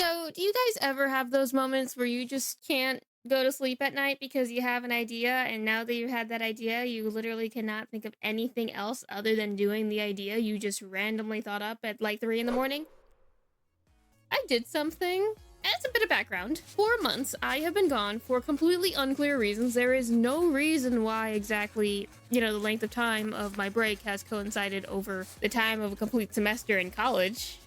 So, do you guys ever have those moments where you just can't go to sleep at night because you have an idea, and now that you had that idea, you literally cannot think of anything else other than doing the idea you just randomly thought up at like 3 in the morning? I did something. As a bit of background, for months I have been gone for completely unclear reasons. There is no reason why exactly, the length of time of my break has coincided over the time of a complete semester in college.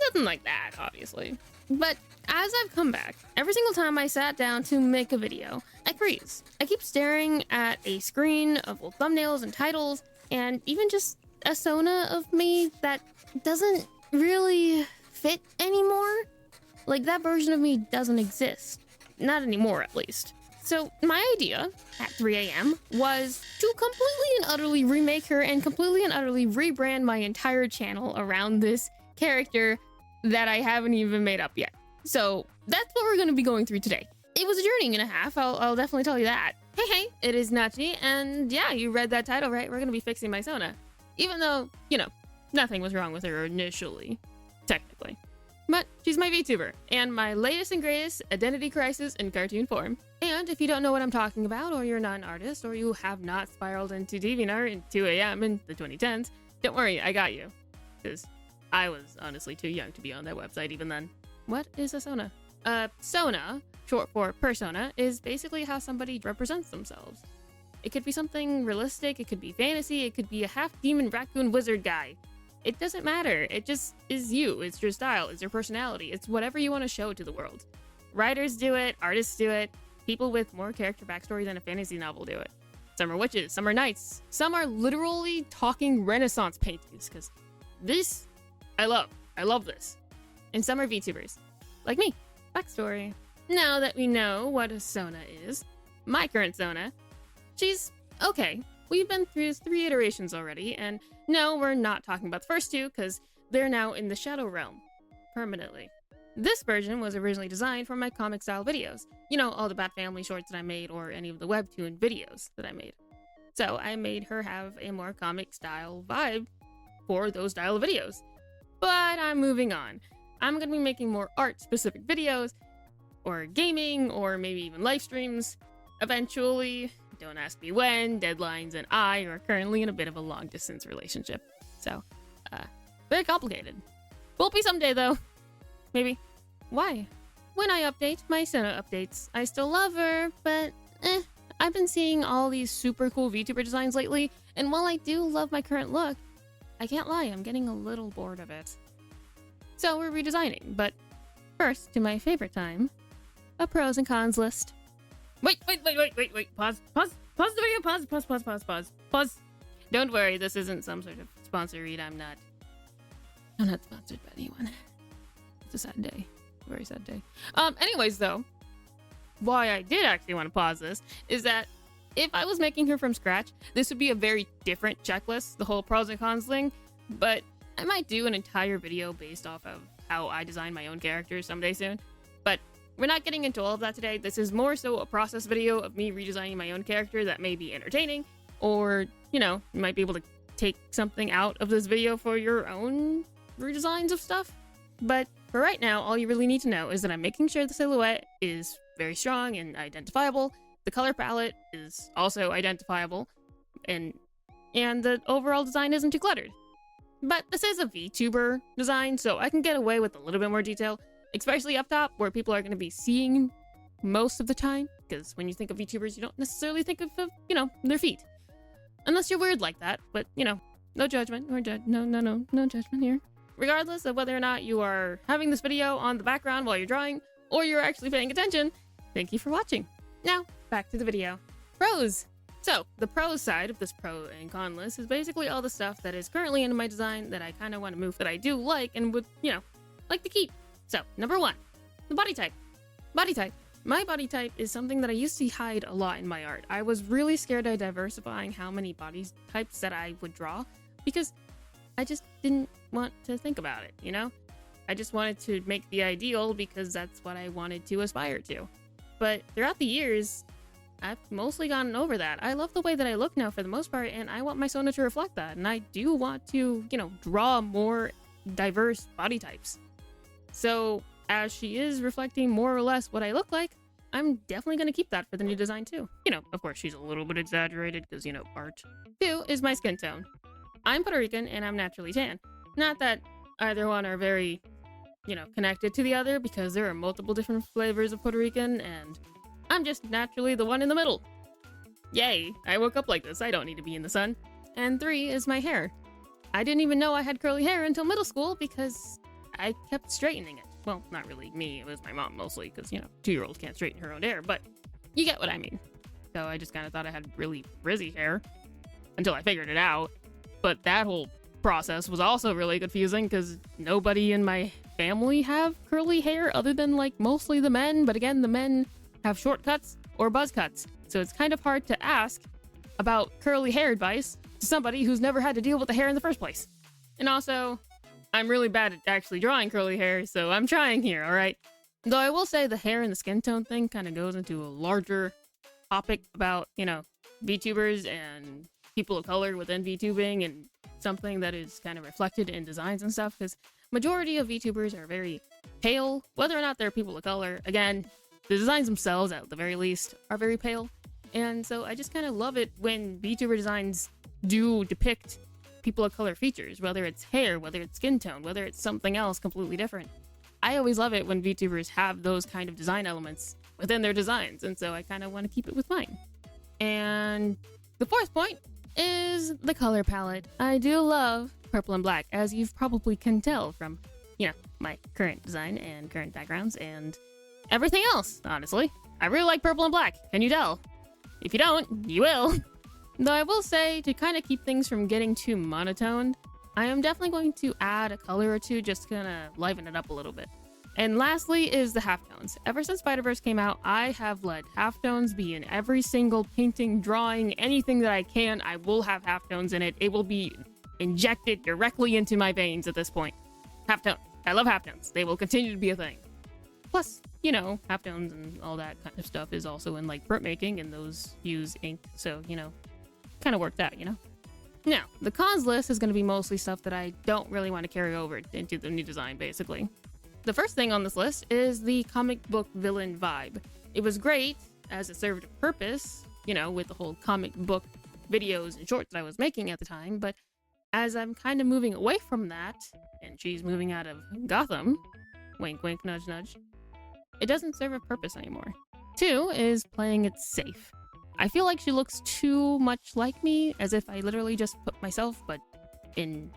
Nothing like that, obviously. But as I've come back, every single time I sat down to make a video, I freeze. I keep staring at a screen of old thumbnails and titles, and even just a sona of me that doesn't really fit anymore. Like, that version of me doesn't exist. Not anymore, at least. So my idea at 3 a.m. was to completely and utterly remake her and completely and utterly rebrand my entire channel around this character that I haven't even made up yet. So that's what we're going to be going through today. It was a journey and a half, I'll definitely tell you that. Hey, it is Nachi, and yeah, you read that title right, we're going to be fixing my sona. Even though, nothing was wrong with her initially, technically. But she's my VTuber, and my latest and greatest identity crisis in cartoon form. And if you don't know what I'm talking about, or you're not an artist, or you have not spiraled into DeviantArt in 2 a.m. in the 2010s, don't worry, I got you. Because I was honestly too young to be on that website even then. What is a sona? Sona, short for persona, is basically how somebody represents themselves. It could be something realistic, it could be fantasy, it could be a half-demon raccoon wizard guy. It doesn't matter. It just is you. It's your style. It's your personality. It's whatever you want to show to the world. Writers do it. Artists do it. People with more character backstory than a fantasy novel do it. Some are witches. Some are knights. Some are literally talking Renaissance paintings. Because this, I love. I love this. And some are VTubers. Like me. Backstory. Now that we know what a sona is, my current sona, she's okay. We've been through 3 iterations already, and no, we're not talking about the first 2, because they're now in the Shadow Realm. Permanently. This version was originally designed for my comic-style videos. All the Bat Family shorts that I made, or any of the webtoon videos that I made. So I made her have a more comic-style vibe for those style of videos. But I'm moving on. I'm going to be making more art-specific videos, or gaming, or maybe even live streams, eventually. Don't ask me when. Deadlines and I are currently in a bit of a long-distance relationship. So, very complicated. Will be someday, though. Maybe. Why? When I update, my sona updates. I still love her, but, I've been seeing all these super cool VTuber designs lately, and while I do love my current look, I can't lie, I'm getting a little bored of it. So we're redesigning, but first, to my favorite time, a pros and cons list. Wait. Pause the video. Pause. Don't worry, this isn't some sort of sponsor read. I'm not sponsored by anyone. It's a sad day. A very sad day. Anyways, though, why I did actually want to pause this is that if I was making her from scratch, this would be a very different checklist, the whole pros and cons thing, but I might do an entire video based off of how I design my own characters someday soon. But we're not getting into all of that today. This is more so a process video of me redesigning my own character that may be entertaining, or, you might be able to take something out of this video for your own redesigns of stuff. But for right now, all you really need to know is that I'm making sure the silhouette is very strong and identifiable, the color palette is also identifiable, and the overall design isn't too cluttered. But this is a VTuber design, so I can get away with a little bit more detail, especially up top, where people are going to be seeing most of the time, because when you think of VTubers, you don't necessarily think of, their feet. Unless you're weird like that, but, no judgment, no judgment here. Regardless of whether or not you are having this video on the background while you're drawing, or you're actually paying attention, thank you for watching. Now, back to the video. Pros! So, the pros side of this pro and con list is basically all the stuff that is currently in my design that I kind of want to move, that I do like and would, like to keep. So, number 1, the body type. Body type. My body type is something that I used to hide a lot in my art. I was really scared of diversifying how many body types that I would draw, because I just didn't want to think about it, I just wanted to make the ideal because that's what I wanted to aspire to. But throughout the years, I've mostly gotten over that. I love the way that I look now for the most part, and I want my sona to reflect that. And I do want to, draw more diverse body types. So as she is reflecting more or less what I look like, I'm definitely going to keep that for the new design too. You know, of course, she's a little bit exaggerated because, you know, art. 2 is my skin tone. I'm Puerto Rican and I'm naturally tan. Not that either one are very, you know, connected to the other, because there are multiple different flavors of Puerto Rican, and I'm just naturally the one in the middle. Yay, I woke up like this. I don't need to be in the sun. And 3 is my hair. I didn't even know I had curly hair until middle school because I kept straightening it. Well, not really me, it was my mom mostly, because, you know, 2-year-olds can't straighten her own hair, but you get what I mean. So I just kind of thought I had really frizzy hair until I figured it out. But that whole process was also really confusing because nobody in my family have curly hair other than, like, mostly the men. But again, the men have short cuts or buzz cuts. So it's kind of hard to ask about curly hair advice to somebody who's never had to deal with the hair in the first place. And also, I'm really bad at actually drawing curly hair, so I'm trying here, alright? Though I will say the hair and the skin tone thing kind of goes into a larger topic about, you know, VTubers and people of color within VTubing, and something that is kind of reflected in designs and stuff, because majority of VTubers are very pale, whether or not they're people of color. Again, the designs themselves, at the very least, are very pale. And so I just kind of love it when VTuber designs do depict people of color features, whether it's hair, whether it's skin tone, whether it's something else completely different. I always love it when VTubers have those kind of design elements within their designs, and so I kind of want to keep it with mine. And the 4th point is the color palette. I do love purple and black, as you've probably can tell from, you know, my current design and current backgrounds and everything else, honestly. I really like purple and black, can you tell? If you don't, you will. Though I will say, to kind of keep things from getting too monotoned, I am definitely going to add a color or two just to kind of liven it up a little bit. And lastly is the halftones. Ever since Spider-Verse came out, I have let halftones be in every single painting, drawing, anything that I can. I will have halftones in it. It will be injected directly into my veins at this point. Halftones. I love halftones. They will continue to be a thing. Plus, you know, halftones and all that kind of stuff is also in, like, printmaking, and those use ink, so, you know, kind of worked out, you know? Now, the cons list is going to be mostly stuff that I don't really want to carry over into the new design, basically. The first thing on this list is the comic book villain vibe. It was great as it served a purpose, you know, with the whole comic book videos and shorts that I was making at the time, but as I'm kind of moving away from that, and she's moving out of Gotham, wink wink nudge nudge, it doesn't serve a purpose anymore. 2 is playing it safe. I feel like she looks too much like me, as if I literally just put myself, but in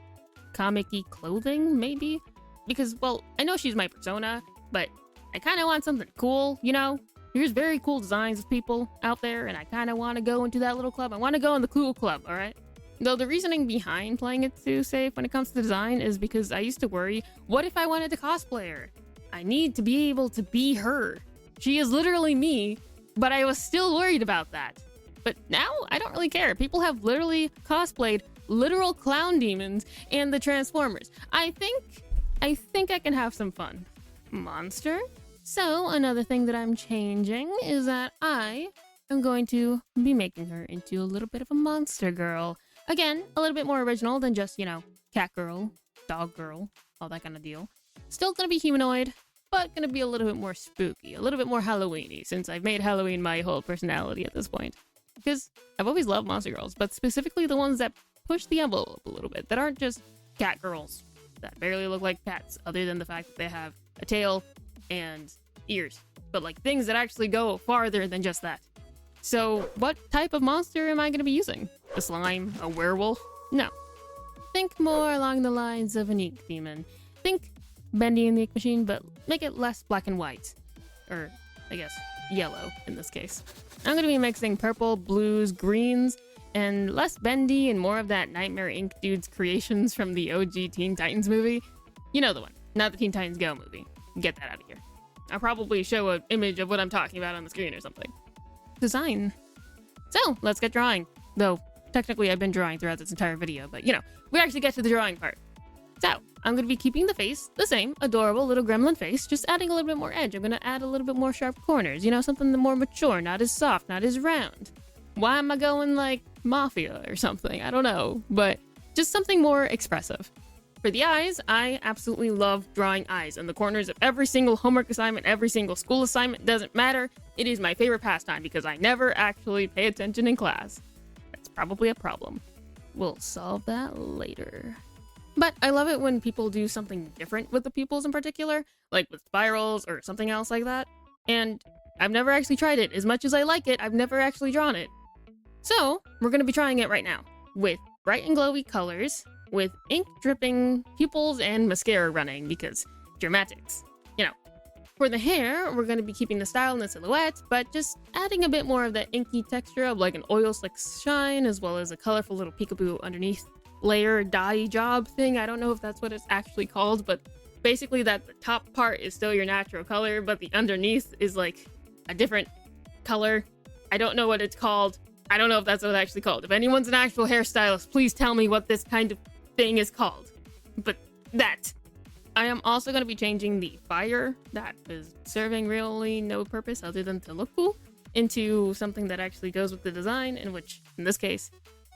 comic-y clothing, maybe? Because, well, I know she's my persona, but I kind of want something cool, you know? There's very cool designs of people out there, and I kind of want to go into that little club. I want to go in the cool club, alright? Though the reasoning behind playing it too safe when it comes to design is because I used to worry, what if I wanted to cosplay her? I need to be able to be her. She is literally me, but I was still worried about that. But now, I don't really care. People have literally cosplayed literal clown demons and the Transformers. I think I can have some fun. Monster? So, another thing that I'm changing is that I am going to be making her into a little bit of a monster girl. Again, a little bit more original than just, you know, cat girl, dog girl, all that kind of deal. Still gonna be humanoid, but gonna be a little bit more spooky, a little bit more Halloween-y, since I've made Halloween my whole personality at this point. Because I've always loved monster girls, but specifically the ones that push the envelope a little bit, that aren't just cat girls that barely look like cats, other than the fact that they have a tail and ears, but like things that actually go farther than just that. So what type of monster am I gonna be using? A slime? A werewolf? No. Think more along the lines of an ink demon. Think Bendy in the Ink Machine, but make it less black and white. Or, I guess, yellow in this case. I'm going to be mixing purple, blues, greens, and less bendy and more of that Nightmare Inc. dude's creations from the OG Teen Titans movie. You know the one, not the Teen Titans Go movie. Get that out of here. I'll probably show an image of what I'm talking about on the screen or something. Design. So, let's get drawing. Though, technically I've been drawing throughout this entire video, but you know, we actually get to the drawing part. So, I'm going to be keeping the face the same, adorable little gremlin face, just adding a little bit more edge. I'm going to add a little bit more sharp corners, you know, something more mature, not as soft, not as round. Why am I going like Mafia or something? I don't know, but just something more expressive. For the eyes, I absolutely love drawing eyes in the corners of every single homework assignment, every single school assignment, doesn't matter. It is my favorite pastime because I never actually pay attention in class. That's probably a problem. We'll solve that later. But I love it when people do something different with the pupils in particular, like with spirals or something else like that. And I've never actually tried it. As much as I like it, I've never actually drawn it. So, we're going to be trying it right now, with bright and glowy colors, with ink dripping pupils and mascara running, because dramatics. You know, for the hair, we're going to be keeping the style and the silhouette, but just adding a bit more of that inky texture of like an oil slick shine, as well as a colorful little peekaboo underneath layer dye job thing. I don't know if that's what it's actually called, but basically that the top part is still your natural color, but the underneath is like a different color. I don't know what it's called. I don't know if that's what it's actually called. If anyone's an actual hairstylist, please tell me what this kind of thing is called. But that. I am also going to be changing the fire that is serving really no purpose other than to look cool into something that actually goes with the design, in which, in this case,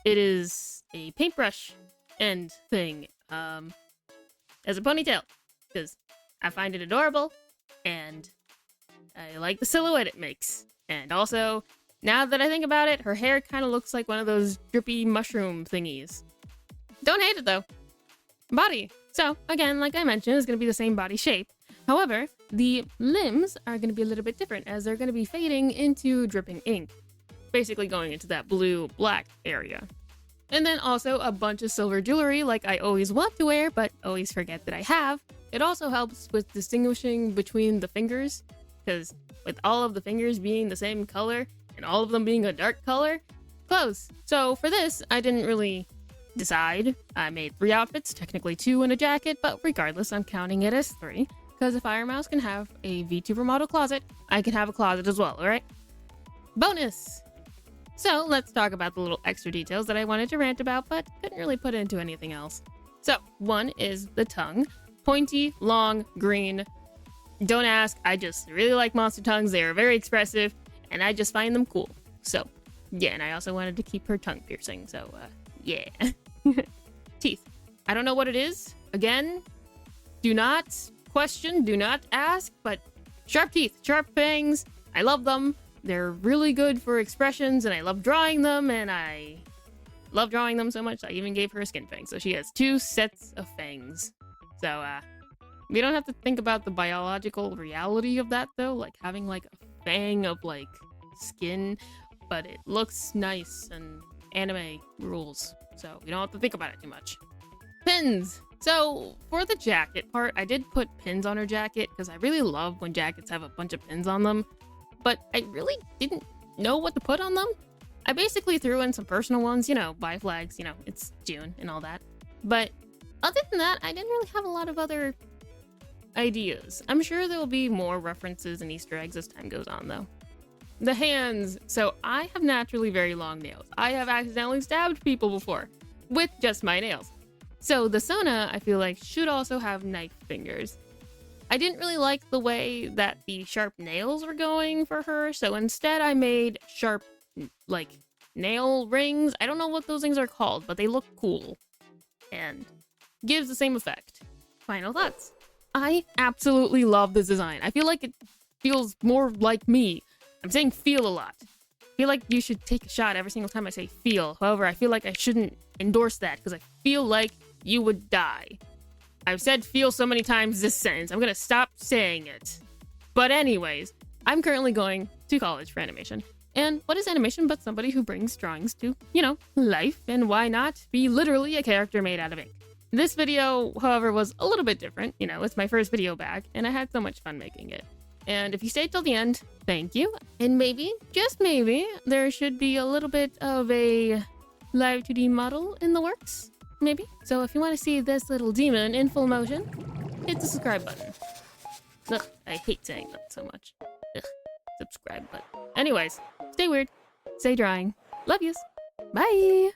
it is a paintbrush end thing as a ponytail, because I find it adorable and I like the silhouette it makes. And also, now that I think about it, her hair kind of looks like one of those drippy mushroom thingies. Don't hate it though. Body. So, again, like I mentioned, it's going to be the same body shape. However, the limbs are going to be a little bit different, as they're going to be fading into dripping ink. Basically going into that blue-black area. And then also a bunch of silver jewelry like I always want to wear, but always forget that I have. It also helps with distinguishing between the fingers, because with all of the fingers being the same color, and all of them being a dark color, close. So for this, I didn't really decide. I made 3 outfits, technically 2 and a jacket, but regardless, I'm counting it as 3, because if Fire Mouse can have a VTuber model closet, I can have a closet as well, alright? Bonus! So let's talk about the little extra details that I wanted to rant about, but couldn't really put into anything else. So, one is the tongue. Pointy, long, green. Don't ask, I just really like monster tongues. They are very expressive, and I just find them cool. So, yeah, and I also wanted to keep her tongue piercing, so, yeah. Teeth. I don't know what it is. Again, do not question, do not ask, but sharp teeth, sharp fangs. I love them. They're really good for expressions, and I love drawing them, and I love drawing them so much I even gave her a skin fang. So she has 2 sets of fangs. So, we don't have to think about the biological reality of that, though, like having, like, a fang of, like, skin, but it looks nice, and anime rules, so we don't have to think about it too much. Pins! So, for the jacket part, I did put pins on her jacket, because I really love when jackets have a bunch of pins on them, but I really didn't know what to put on them. I basically threw in some personal ones, you know, buy flags, you know, it's June and all that. But other than that, I didn't really have a lot of other ideas. I'm sure there will be more references and Easter eggs as time goes on, though. The hands. So I have naturally very long nails. I have accidentally stabbed people before with just my nails. So the Sona, I feel like, should also have knife fingers. I didn't really like the way that the sharp nails were going for her, so instead I made sharp, like, nail rings. I don't know what those things are called, but they look cool. And gives the same effect. Final thoughts. I absolutely love this design. I feel like it feels more like me. I'm saying feel a lot. I feel like you should take a shot every single time I say feel. However, I feel like I shouldn't endorse that, because I feel like you would die. I've said feel so many times this sentence, I'm gonna stop saying it. But anyways, I'm currently going to college for animation. And what is animation but somebody who brings drawings to, you know, life, and why not be literally a character made out of ink? This video, however, was a little bit different. You know, it's my first video back, and I had so much fun making it. And if you stayed till the end, thank you. And maybe, just maybe, there should be a little bit of a live 2D model in the works. Maybe. So if you want to see this little demon in full motion, hit the subscribe button. Ugh, I hate saying that so much. Ugh, subscribe button. Anyways, stay weird, stay drawing. Love yous. Bye!